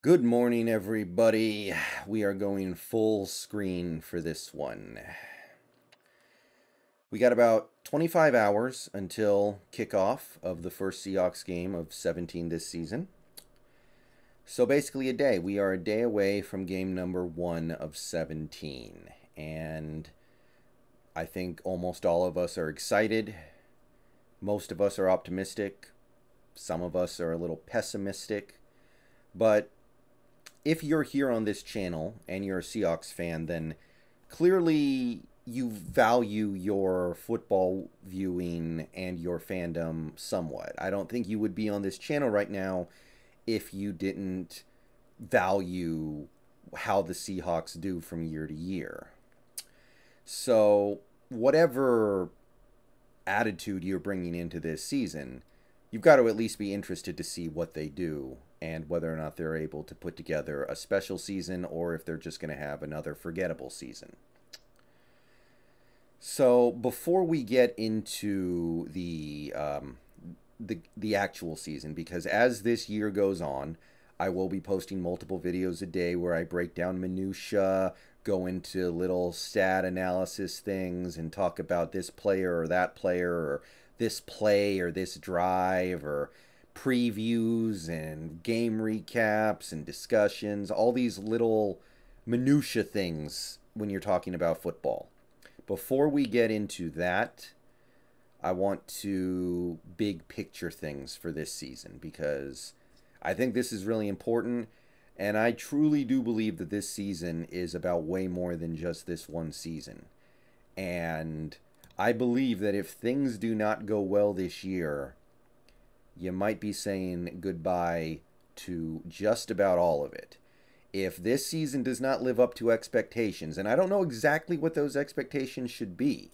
Good morning, everybody. We are going full screen for this one. We got about 25 hours until kickoff of the first Seahawks game of 17 this season. So basically, a day. We are a day away from game number 1 of 17. And I think almost all of us are excited. Most of us are optimistic. Some of us are a little pessimistic. But if you're here on this channel and you're a Seahawks fan, then clearly you value your football viewing and your fandom somewhat. I don't think you would be on this channel right now if you didn't value how the Seahawks do from year to year. So, whatever attitude you're bringing into this season, you've got to at least be interested to see what they do and whether or not they're able to put together a special season or if they're just going to have another forgettable season. So before we get into the actual season, because as this year goes on, I will be posting multiple videos a day where I break down minutia, go into little stat analysis things, and talk about this player or that player or this play or this drive or previews and game recaps and discussions, all these little minutia things when you're talking about football. Before we get into that, I want to big picture things for this season because I think this is really important. And I truly do believe that this season is about way more than just this one season. And I believe that if things do not go well this year, you might be saying goodbye to just about all of it. If this season does not live up to expectations, and I don't know exactly what those expectations should be,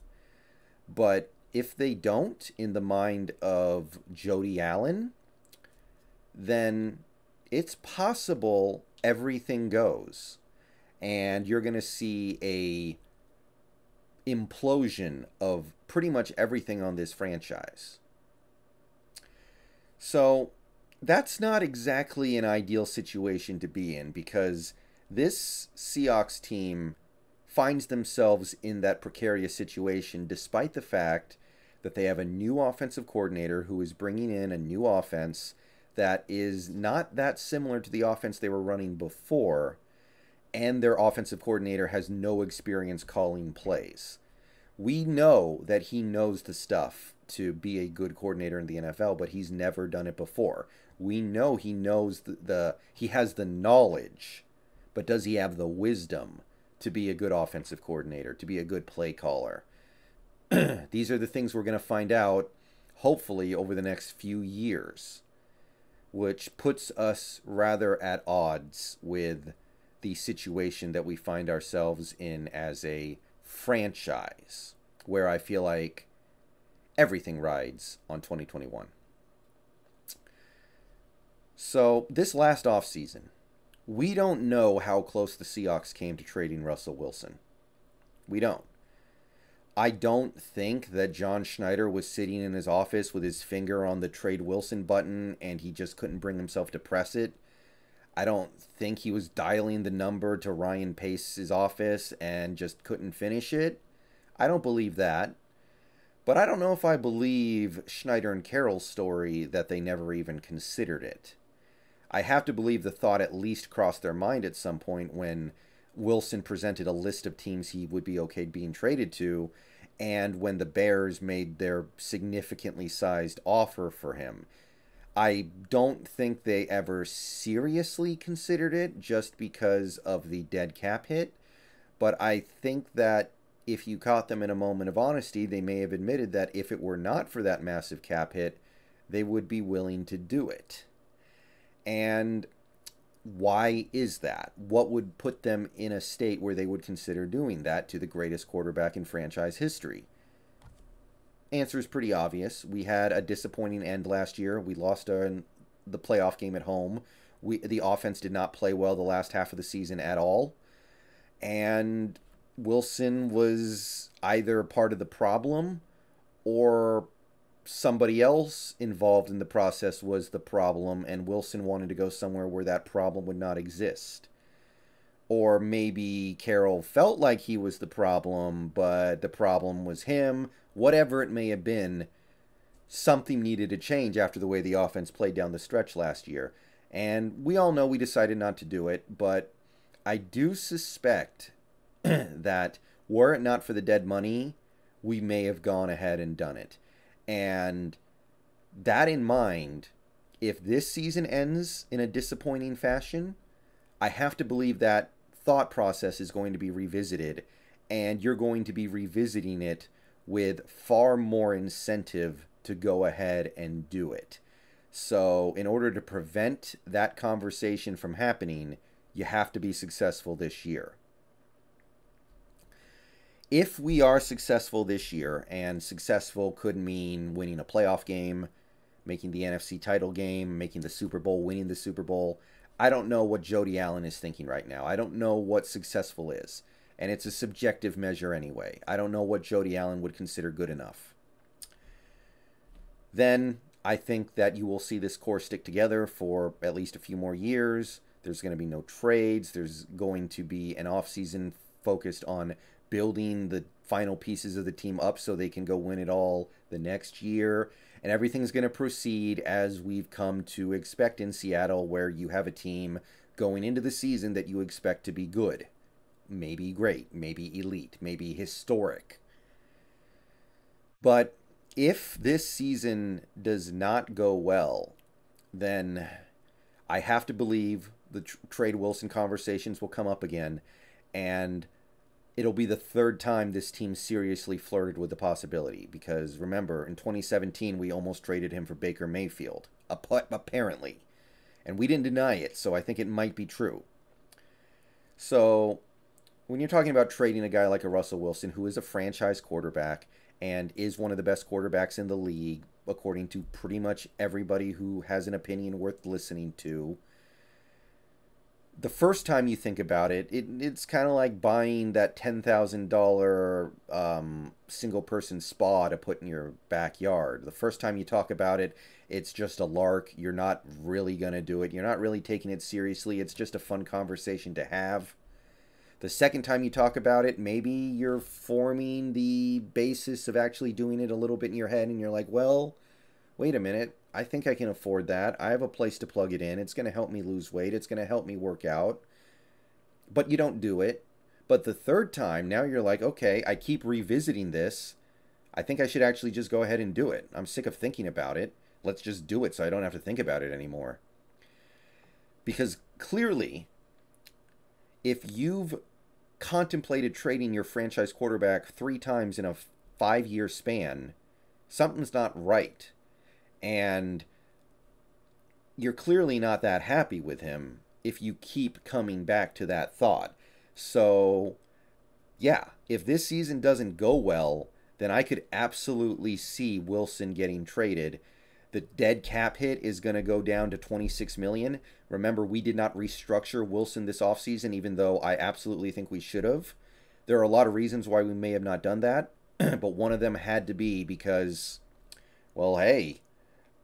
but if they don't, in the mind of Jody Allen, then it's possible everything goes. And you're going to see a implosion of pretty much everything on this franchise. So that's not exactly an ideal situation to be in because this Seahawks team finds themselves in that precarious situation despite the fact that they have a new offensive coordinator who is bringing in a new offense that is not that similar to the offense they were running before, and their offensive coordinator has no experience calling plays. We know that he knows the stuff to be a good coordinator in the NFL, but he's never done it before. We know he knows he has the knowledge, but does he have the wisdom to be a good offensive coordinator, to be a good play caller? These are the things we're going to find out hopefully over the next few years, which puts us rather at odds with the situation that we find ourselves in as a franchise, where I feel like everything rides on 2021. So, this last offseason, we don't know how close the Seahawks came to trading Russell Wilson. We don't. I don't think that John Schneider was sitting in his office with his finger on the trade Wilson button and he just couldn't bring himself to press it. I don't think he was dialing the number to Ryan Pace's office and just couldn't finish it. I don't believe that. But I don't know if I believe Schneider and Carroll's story that they never even considered it. I have to believe the thought at least crossed their mind at some point when Wilson presented a list of teams he would be okay being traded to, and when the Bears made their significantly sized offer for him. I don't think they ever seriously considered it just because of the dead cap hit, but I think that if you caught them in a moment of honesty, they may have admitted that if it were not for that massive cap hit, they would be willing to do it. And why is that? What would put them in a state where they would consider doing that to the greatest quarterback in franchise history? Answer is pretty obvious. We had a disappointing end last year. We lost the playoff game at home. The offense did not play well the last half of the season at all. And Wilson was either part of the problem or somebody else involved in the process was the problem, and Wilson wanted to go somewhere where that problem would not exist. Or maybe Carroll felt like he was the problem, but the problem was him. Whatever it may have been, something needed to change after the way the offense played down the stretch last year. And we all know we decided not to do it, but I do suspect that were it not for the dead money, we may have gone ahead and done it. And that in mind, if this season ends in a disappointing fashion, I have to believe that thought process is going to be revisited, and you're going to be revisiting it with far more incentive to go ahead and do it. So, in order to prevent that conversation from happening, you have to be successful this year. If we are successful this year, and successful could mean winning a playoff game, making the NFC title game, making the Super Bowl, winning the Super Bowl, I don't know what Jody Allen is thinking right now. I don't know what successful is. And it's a subjective measure anyway. I don't know what Jody Allen would consider good enough. Then I think that you will see this core stick together for at least a few more years. There's going to be no trades. There's going to be an offseason focused on building the final pieces of the team up so they can go win it all the next year. And everything's going to proceed as we've come to expect in Seattle, where you have a team going into the season that you expect to be good. Maybe great, maybe elite, maybe historic. But if this season does not go well, then I have to believe the trade Wilson conversations will come up again, and it'll be the third time this team seriously flirted with the possibility. Because remember, in 2017, we almost traded him for Baker Mayfield, apparently. And we didn't deny it, so I think it might be true. So, when you're talking about trading a guy like a Russell Wilson, who is a franchise quarterback and is one of the best quarterbacks in the league, according to pretty much everybody who has an opinion worth listening to, the first time you think about it, it's kind of like buying that $10,000 single-person spa to put in your backyard. The first time you talk about it, it's just a lark. You're not really going to do it. You're not really taking it seriously. It's just a fun conversation to have. The second time you talk about it, maybe you're forming the basis of actually doing it a little bit in your head, and you're like, well, wait a minute. I think I can afford that. I have a place to plug it in. It's going to help me lose weight. It's going to help me work out. But you don't do it. But the third time, now you're like, okay, I keep revisiting this. I think I should actually just go ahead and do it. I'm sick of thinking about it. Let's just do it so I don't have to think about it anymore. Because clearly, if you've contemplated trading your franchise quarterback 3 times in a 5-year span, something's not right. And you're clearly not that happy with him if you keep coming back to that thought. So, yeah, if this season doesn't go well, then I could absolutely see Wilson getting traded. The dead cap hit is going to go down to $26 million. Remember, we did not restructure Wilson this offseason, even though I absolutely think we should have. There are a lot of reasons why we may have not done that, but one of them had to be because, well, hey,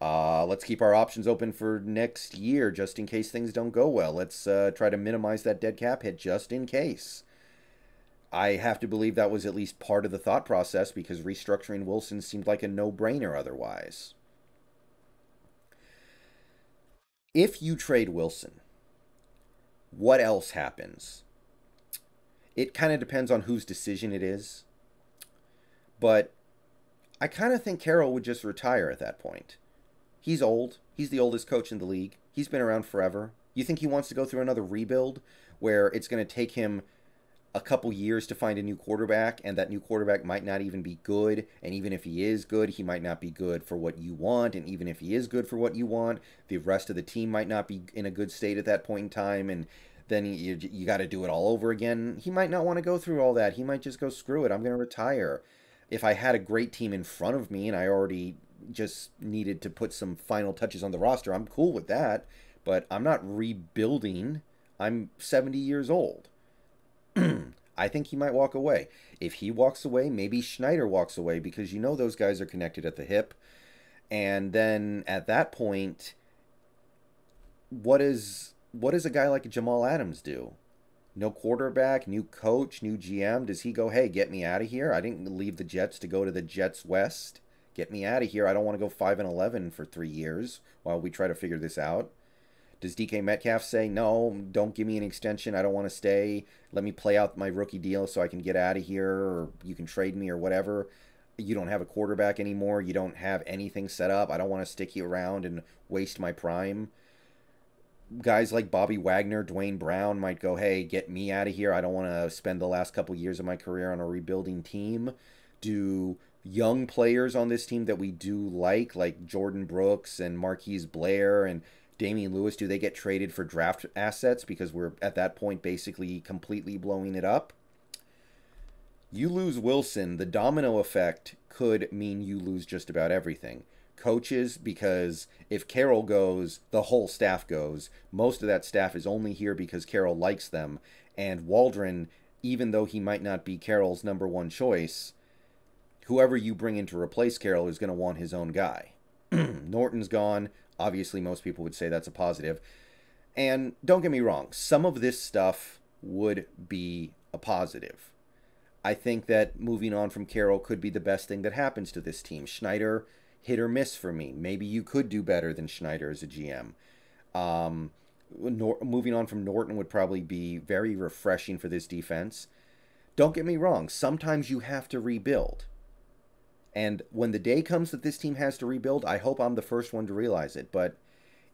let's keep our options open for next year just in case things don't go well. Let's try to minimize that dead cap hit just in case. I have to believe that was at least part of the thought process because restructuring Wilson seemed like a no-brainer otherwise. If you trade Wilson, what else happens? It kind of depends on whose decision it is. But I kind of think Carroll would just retire at that point. He's old. He's the oldest coach in the league. He's been around forever. You think he wants to go through another rebuild where it's going to take him a couple years to find a new quarterback, and that new quarterback might not even be good, and even if he is good, he might not be good for what you want, and even if he is good for what you want, the rest of the team might not be in a good state at that point in time, and then you got to do it all over again. He might not want to go through all that. He might just go, screw it, I'm going to retire. If I had a great team in front of me and I already just needed to put some final touches on the roster, I'm cool with that, but I'm not rebuilding. I'm 70 years old. I think he might walk away. If he walks away, maybe Schneider walks away because you know those guys are connected at the hip. And then at that point, what does a guy like Jamal Adams do? No quarterback, new coach, new GM. Does he go, hey, get me out of here? I didn't leave the Jets to go to the Jets West. Get me out of here. I don't want to go 5-11 for 3 years while we try to figure this out. Does DK Metcalf say, no, don't give me an extension. I don't want to stay. Let me play out my rookie deal so I can get out of here, or you can trade me or whatever. You don't have a quarterback anymore. You don't have anything set up. I don't want to stick you around and waste my prime. Guys like Bobby Wagner, Dwayne Brown might go, hey, get me out of here. I don't want to spend the last couple years of my career on a rebuilding team. Do young players on this team that we do like Jordan Brooks and Marquise Blair and Damian Lewis, do they get traded for draft assets because we're at that point basically completely blowing it up? You lose Wilson, the domino effect could mean you lose just about everything. Coaches, because if Carroll goes, the whole staff goes. Most of that staff is only here because Carroll likes them. And Waldron, even though he might not be Carroll's number one choice, whoever you bring in to replace Carroll is going to want his own guy. Norton's gone. Obviously, most people would say that's a positive. And don't get me wrong, some of this stuff would be a positive. I think that moving on from Carroll could be the best thing that happens to this team. Schneider, hit or miss for me. Maybe you could do better than Schneider as a GM. Moving on from Norton would probably be very refreshing for this defense. Don't get me wrong, sometimes you have to rebuild. And when the day comes that this team has to rebuild, I hope I'm the first one to realize it. But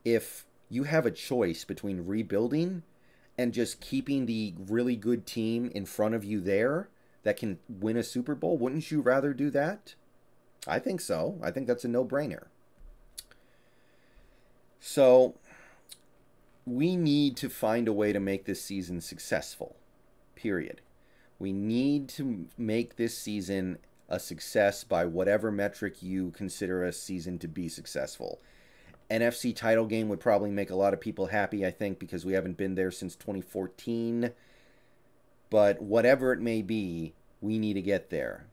if you have a choice between rebuilding and just keeping the really good team in front of you there that can win a Super Bowl, wouldn't you rather do that? I think so. I think that's a no-brainer. So we need to find a way to make this season successful, period. We need to make this season a success by whatever metric you consider a season to be successful. NFC title game would probably make a lot of people happy, I think, because we haven't been there since 2014. But whatever it may be, we need to get there.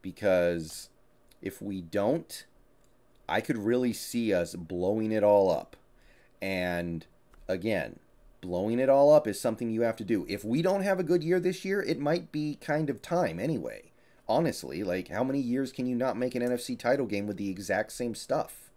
Because if we don't, I could really see us blowing it all up. And again, blowing it all up is something you have to do. If we don't have a good year this year, it might be kind of time anyway. Honestly, like, how many years can you not make an NFC title game with the exact same stuff?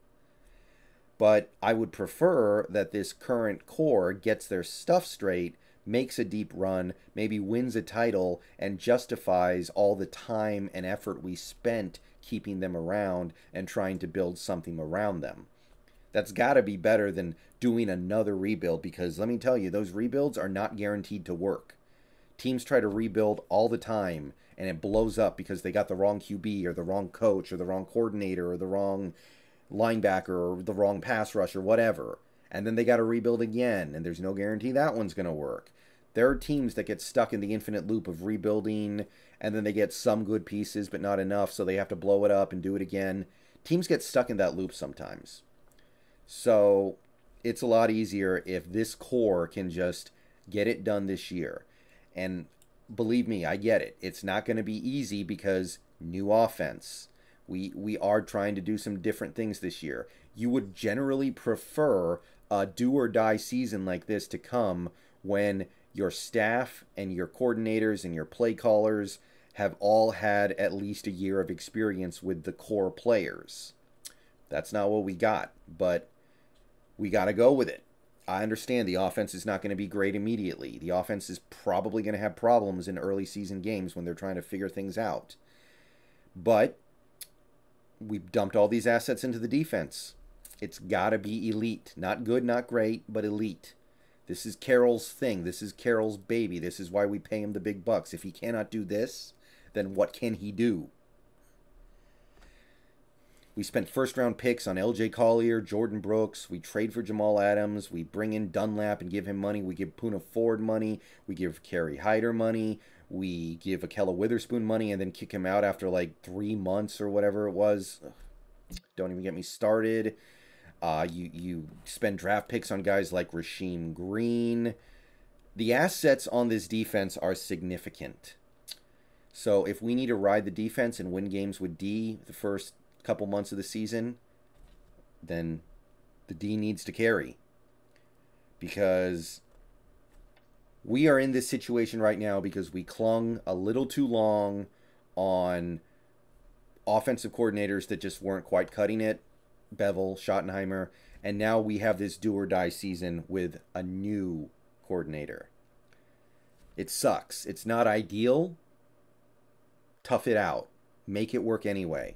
But I would prefer that this current core gets their stuff straight, makes a deep run, maybe wins a title, and justifies all the time and effort we spent keeping them around and trying to build something around them. That's got to be better than doing another rebuild, because let me tell you, those rebuilds are not guaranteed to work. Teams try to rebuild all the time, and it blows up because they got the wrong QB or the wrong coach or the wrong coordinator or the wrong linebacker or the wrong pass rush or whatever. And then they got to rebuild again, and there's no guarantee that one's going to work. There are teams that get stuck in the infinite loop of rebuilding, and then they get some good pieces but not enough, so they have to blow it up and do it again. Teams get stuck in that loop sometimes. So it's a lot easier if this core can just get it done this year. And believe me, I get it. It's not going to be easy because new offense. We are trying to do some different things this year. You would generally prefer a do-or-die season like this to come when your staff and your coordinators and your play callers have all had at least a year of experience with the core players. That's not what we got, but we got to go with it. I understand the offense is not going to be great immediately. The offense is probably going to have problems in early season games when they're trying to figure things out. But we've dumped all these assets into the defense. It's got to be elite. Not good, not great, but elite. This is Carroll's thing. This is Carroll's baby. This is why we pay him the big bucks. If he cannot do this, then what can he do? We spent first-round picks on LJ Collier, Jordan Brooks. We trade for Jamal Adams. We bring in Dunlap and give him money. We give Poona Ford money. We give Kerry Hyder money. We give Akella Witherspoon money and then kick him out after like 3 months or whatever it was. Ugh, don't even get me started. You spend draft picks on guys like Rasheem Green. The assets on this defense are significant. So if we need to ride the defense and win games with D the first couple months of the season, then the D needs to carry. Because we are in this situation right now because we clung a little too long on offensive coordinators that just weren't quite cutting it. Bevel, Schottenheimer, and now we have this do or die season with a new coordinator. It sucks. It's not ideal. Tough it out. Make it work anyway.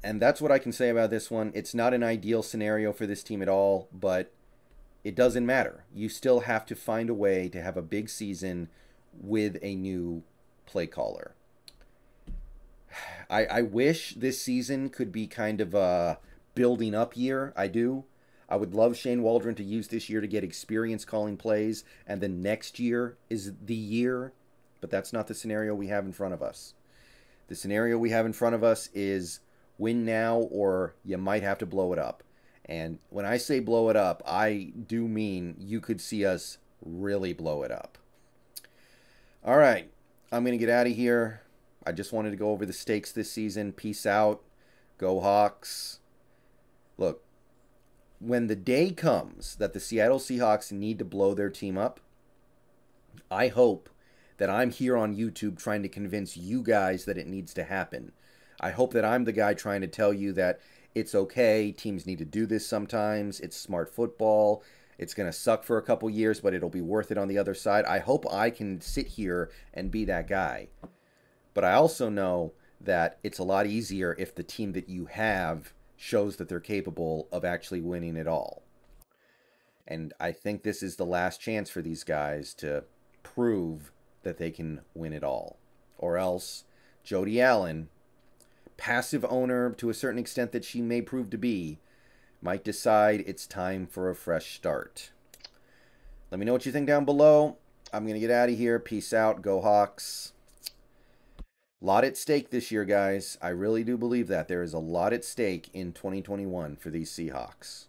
And that's what I can say about this one. It's not an ideal scenario for this team at all, but it doesn't matter. You still have to find a way to have a big season with a new play caller. I wish this season could be kind of a building up year. I do. I would love Shane Waldron to use this year to get experience calling plays, and then next year is the year. But that's not the scenario we have in front of us. The scenario we have in front of us is win now or you might have to blow it up. And when I say blow it up, I do mean you could see us really blow it up. All right, I'm going to get out of here. I just wanted to go over the stakes this season. Peace out. Go Hawks. Look, when the day comes that the Seattle Seahawks need to blow their team up, I hope that I'm here on YouTube trying to convince you guys that it needs to happen. I hope that I'm the guy trying to tell you that it's okay, teams need to do this sometimes, it's smart football, it's going to suck for a couple years, but it'll be worth it on the other side. I hope I can sit here and be that guy. But I also know that it's a lot easier if the team that you have shows that they're capable of actually winning it all. And I think this is the last chance for these guys to prove that they can win it all. Or else Jody Allen, passive owner to a certain extent that she may prove to be, might decide it's time for a fresh start. Let me know what you think down below. I'm going to get out of here. Peace out. Go Hawks. Lot at stake this year, guys. I really do believe that. There is a lot at stake in 2021 for these Seahawks.